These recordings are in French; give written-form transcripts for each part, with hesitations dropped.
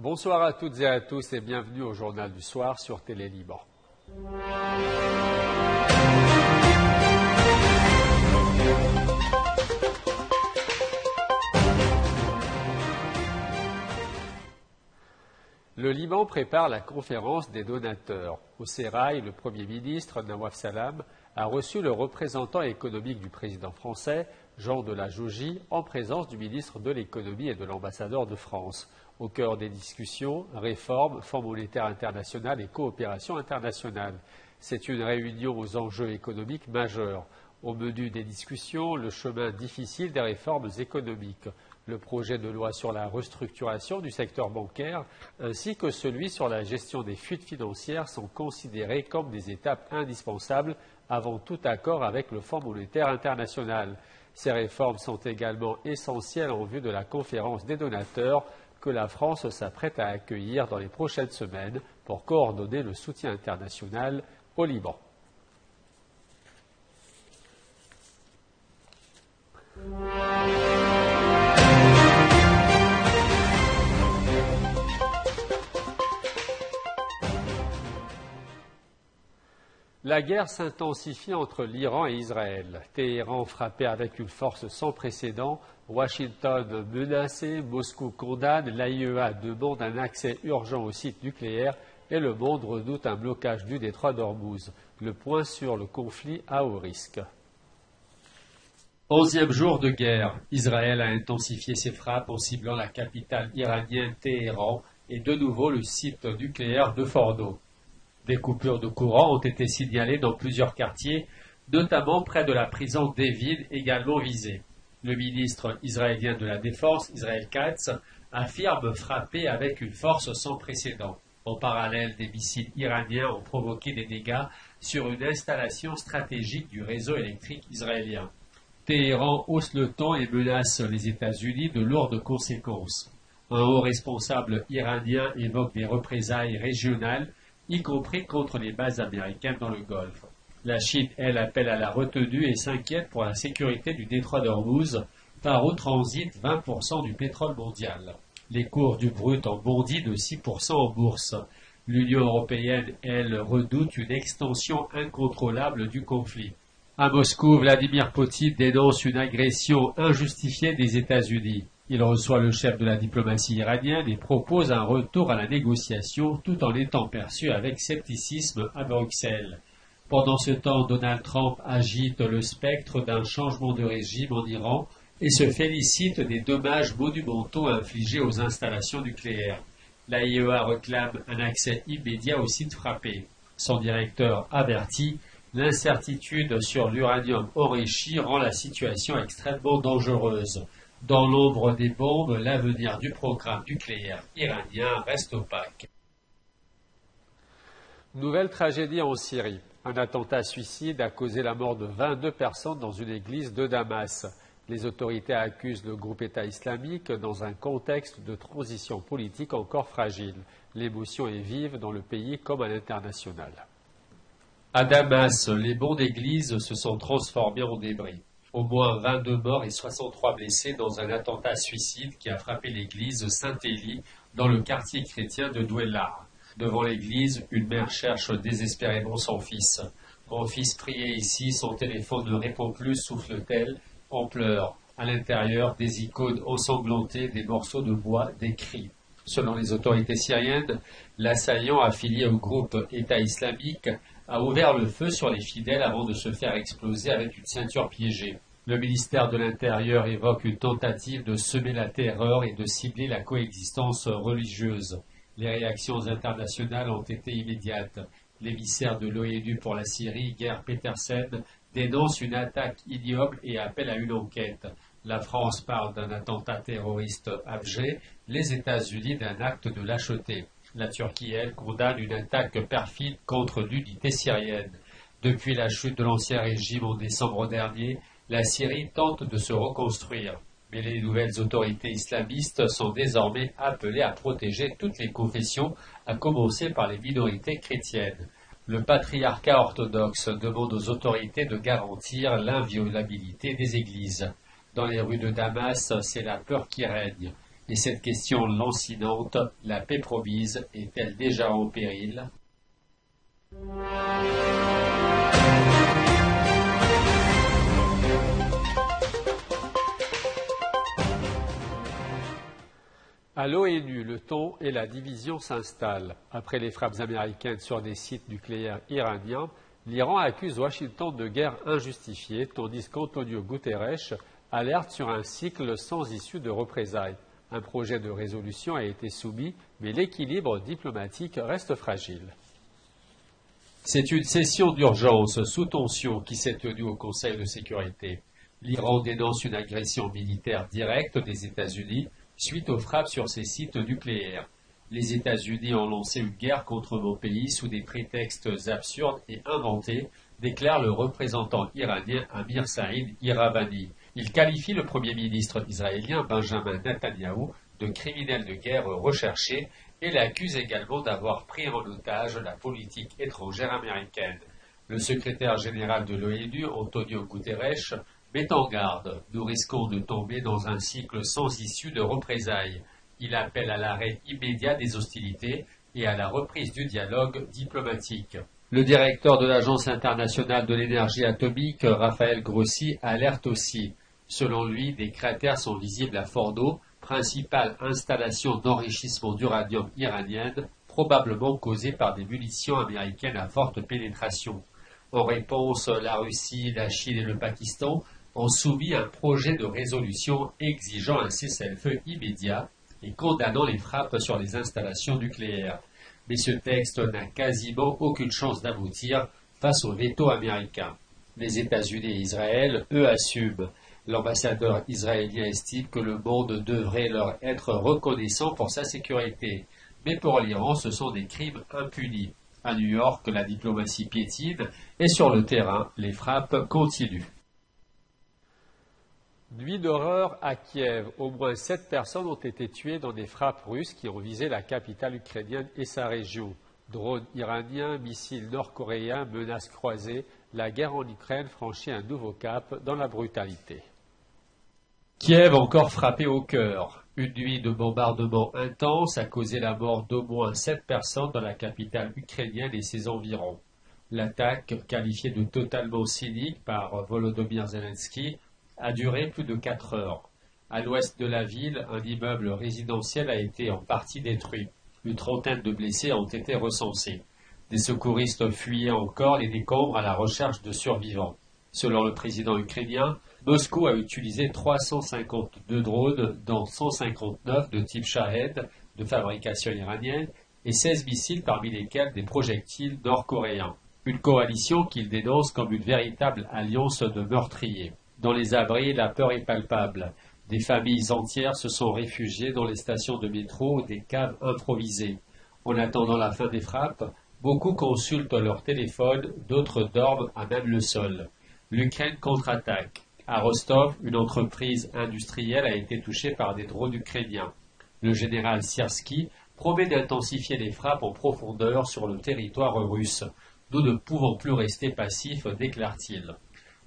Bonsoir à toutes et à tous et bienvenue au Journal du Soir sur Télé Libre. Le Liban prépare la conférence des donateurs. Au Sérail, le Premier ministre, Nawaf Salam, a reçu le représentant économique du président français, Jean de la Jaugie, en présence du ministre de l'Économie et de l'ambassadeur de France. Au cœur des discussions, réforme, Fonds monétaire international et coopération internationale. C'est une réunion aux enjeux économiques majeurs. Au menu des discussions, le chemin difficile des réformes économiques, le projet de loi sur la restructuration du secteur bancaire ainsi que celui sur la gestion des fuites financières sont considérés comme des étapes indispensables avant tout accord avec le Fonds monétaire international. Ces réformes sont également essentielles en vue de la conférence des donateurs que la France s'apprête à accueillir dans les prochaines semaines pour coordonner le soutien international au Liban. La guerre s'intensifie entre l'Iran et Israël. Téhéran frappé avec une force sans précédent, Washington menacé, Moscou condamne, l'AIEA demande un accès urgent aux sites nucléaires et le monde redoute un blocage du détroit d'Ormuz. Le point sur le conflit à haut risque. 11e jour de guerre. Israël a intensifié ses frappes en ciblant la capitale iranienne Téhéran et de nouveau le site nucléaire de Fordo. Des coupures de courant ont été signalées dans plusieurs quartiers, notamment près de la prison d'Evin, également visée. Le ministre israélien de la Défense, Israël Katz, affirme frapper avec une force sans précédent. En parallèle, des missiles iraniens ont provoqué des dégâts sur une installation stratégique du réseau électrique israélien. Téhéran hausse le ton et menace les États-Unis de lourdes conséquences. Un haut responsable iranien évoque des représailles régionales, y compris contre les bases américaines dans le Golfe. La Chine, elle, appelle à la retenue et s'inquiète pour la sécurité du détroit d'Ormuz, par où transite 20% du pétrole mondial. Les cours du brut ont bondi de 6% en bourse. L'Union européenne, elle, redoute une extension incontrôlable du conflit. À Moscou, Vladimir Poutine dénonce une agression injustifiée des États-Unis. Il reçoit le chef de la diplomatie iranienne et propose un retour à la négociation tout en étant perçu avec scepticisme à Bruxelles. Pendant ce temps, Donald Trump agite le spectre d'un changement de régime en Iran et se félicite des dommages monumentaux infligés aux installations nucléaires. L'AIEA réclame un accès immédiat aux sites frappés. Son directeur avertit: l'incertitude sur l'uranium enrichi rend la situation extrêmement dangereuse. Dans l'ombre des bombes, l'avenir du programme nucléaire iranien reste opaque. Nouvelle tragédie en Syrie. Un attentat suicide a causé la mort de 22 personnes dans une église de Damas. Les autorités accusent le groupe État islamique dans un contexte de transition politique encore fragile. L'émotion est vive dans le pays comme à l'international. À Damas, les bancs d'église se sont transformés en débris. Au moins 22 morts et 63 blessés dans un attentat suicide qui a frappé l'église Saint-Élie dans le quartier chrétien de Douala. Devant l'église, une mère cherche désespérément son fils. Mon fils priait ici, son téléphone ne répond plus, souffle-t-elle. On pleure. À l'intérieur, des icônes ensanglantées, des morceaux de bois, des cris. Selon les autorités syriennes, l'assaillant affilié au groupe État islamique a ouvert le feu sur les fidèles avant de se faire exploser avec une ceinture piégée. Le ministère de l'Intérieur évoque une tentative de semer la terreur et de cibler la coexistence religieuse. Les réactions internationales ont été immédiates. L'émissaire de l'ONU pour la Syrie, Geir Petersen, dénonce une attaque ignoble et appelle à une enquête. La France parle d'un attentat terroriste abject, les États-Unis d'un acte de lâcheté. La Turquie, elle, condamne une attaque perfide contre l'unité syrienne. Depuis la chute de l'ancien régime en décembre dernier, la Syrie tente de se reconstruire. Mais les nouvelles autorités islamistes sont désormais appelées à protéger toutes les confessions, à commencer par les minorités chrétiennes. Le patriarcat orthodoxe demande aux autorités de garantir l'inviolabilité des églises. Dans les rues de Damas, c'est la peur qui règne. Et cette question lancinante, la paix promise, est-elle déjà en péril? À l'ONU, le ton et la division s'installent. Après les frappes américaines sur des sites nucléaires iraniens, l'Iran accuse Washington de guerre injustifiée, tandis qu'Antonio Guterres alerte sur un cycle sans issue de représailles. Un projet de résolution a été soumis, mais l'équilibre diplomatique reste fragile. C'est une session d'urgence sous tension qui s'est tenue au Conseil de sécurité. L'Iran dénonce une agression militaire directe des États-Unis suite aux frappes sur ses sites nucléaires. Les États-Unis ont lancé une guerre contre mon pays sous des prétextes absurdes et inventés, déclare le représentant iranien Amir Saïd Iravani. Il qualifie le Premier ministre israélien Benjamin Netanyahou de criminel de guerre recherché et l'accuse également d'avoir pris en otage la politique étrangère américaine. Le secrétaire général de l'ONU, Antonio Guterres, met en garde. Nous risquons de tomber dans un cycle sans issue de représailles. Il appelle à l'arrêt immédiat des hostilités et à la reprise du dialogue diplomatique. Le directeur de l'Agence internationale de l'énergie atomique, Raphaël Grossi, alerte aussi. Selon lui, des cratères sont visibles à Fordo, principale installation d'enrichissement d'uranium iranienne, probablement causée par des munitions américaines à forte pénétration. En réponse, la Russie, la Chine et le Pakistan ont soumis un projet de résolution exigeant un cessez-le-feu immédiat et condamnant les frappes sur les installations nucléaires. Mais ce texte n'a quasiment aucune chance d'aboutir face au veto américain. Les États-Unis et Israël, eux, assument. L'ambassadeur israélien estime que le monde devrait leur être reconnaissant pour sa sécurité. Mais pour l'Iran, ce sont des crimes impunis. À New York, la diplomatie piétine et sur le terrain, les frappes continuent. Nuit d'horreur à Kiev. Au moins 7 personnes ont été tuées dans des frappes russes qui ont visé la capitale ukrainienne et sa région. Drones iraniens, missiles nord-coréens, menaces croisées, la guerre en Ukraine franchit un nouveau cap dans la brutalité. Kiev encore frappé au cœur. Une nuit de bombardements intenses a causé la mort d'au moins 7 personnes dans la capitale ukrainienne et ses environs. L'attaque, qualifiée de totalement cynique par Volodymyr Zelensky, a duré plus de 4 heures. À l'ouest de la ville, un immeuble résidentiel a été en partie détruit. Une trentaine de blessés ont été recensés. Des secouristes fuyaient encore les décombres à la recherche de survivants. Selon le président ukrainien, Moscou a utilisé 352 drones, dont 159 de type Shahed, de fabrication iranienne, et 16 missiles parmi lesquels des projectiles nord-coréens. Une coalition qu'il dénonce comme une véritable alliance de meurtriers. Dans les abris, la peur est palpable. Des familles entières se sont réfugiées dans les stations de métro ou des caves improvisées. En attendant la fin des frappes, beaucoup consultent leur téléphone, d'autres dorment à même le sol. L'Ukraine contre-attaque. À Rostov, une entreprise industrielle a été touchée par des drones ukrainiens. Le général Siersky promet d'intensifier les frappes en profondeur sur le territoire russe. Nous ne pouvons plus rester passifs, déclare-t-il.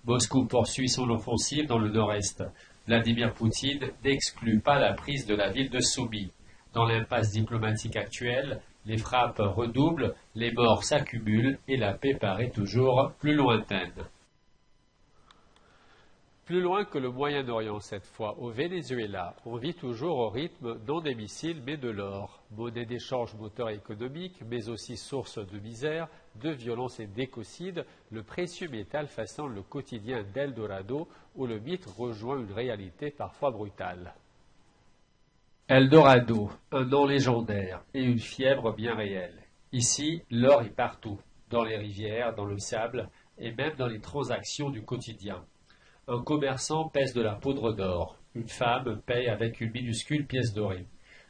Moscou poursuit son offensive dans le nord-est. Vladimir Poutine n'exclut pas la prise de la ville de Soumy. Dans l'impasse diplomatique actuelle, les frappes redoublent, les morts s'accumulent et la paix paraît toujours plus lointaine. Plus loin que le Moyen-Orient cette fois, au Venezuela, on vit toujours au rythme non des missiles mais de l'or. Monnaie d'échange, moteur économique, mais aussi source de misère, de violence et d'écocide, le précieux métal façonne le quotidien d'Eldorado où le mythe rejoint une réalité parfois brutale. Eldorado, un nom légendaire et une fièvre bien réelle. Ici, l'or est partout, dans les rivières, dans le sable et même dans les transactions du quotidien. Un commerçant pèse de la poudre d'or. Une femme paye avec une minuscule pièce dorée.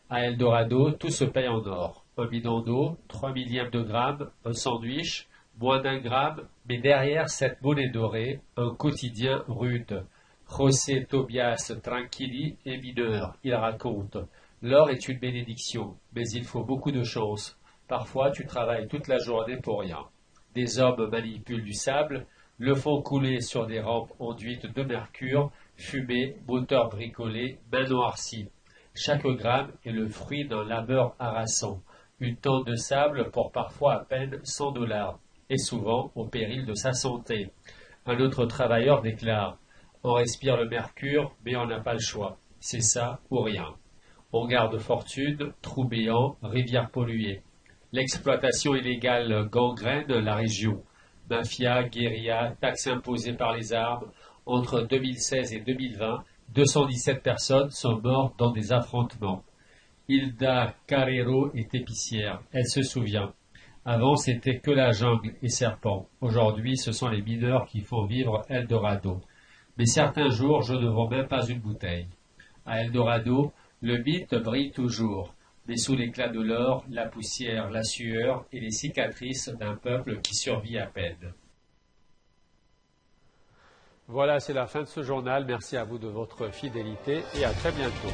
À Eldorado, tout se paye en or. Un bidon d'eau, 3 millièmes de gramme, un sandwich, moins d'1 gramme, mais derrière cette monnaie dorée, un quotidien rude. José Tobias Tranquilli est mineur, il raconte. L'or est une bénédiction, mais il faut beaucoup de chance. Parfois, tu travailles toute la journée pour rien. Des hommes manipulent du sable, le font couler sur des rampes enduites de mercure, fumée, moteur bricolé, main noircie. Chaque gramme est le fruit d'un labeur harassant, une tonne de sable pour parfois à peine 100 $, et souvent au péril de sa santé. Un autre travailleur déclare « On respire le mercure, mais on n'a pas le choix. C'est ça ou rien. On garde fortune, trous béants, rivières polluées. L'exploitation illégale gangrène la région. Mafia, guérilla, taxes imposées par les armes. Entre 2016 et 2020, 217 personnes sont mortes dans des affrontements. Hilda Carrero est épicière. Elle se souvient. Avant, c'était que la jungle et serpents. Aujourd'hui, ce sont les mineurs qui font vivre Eldorado. Mais certains jours, je ne vends même pas une bouteille. À Eldorado, le mythe brille toujours, mais sous l'éclat de l'or, la poussière, la sueur et les cicatrices d'un peuple qui survit à peine. Voilà, c'est la fin de ce journal. Merci à vous de votre fidélité et à très bientôt.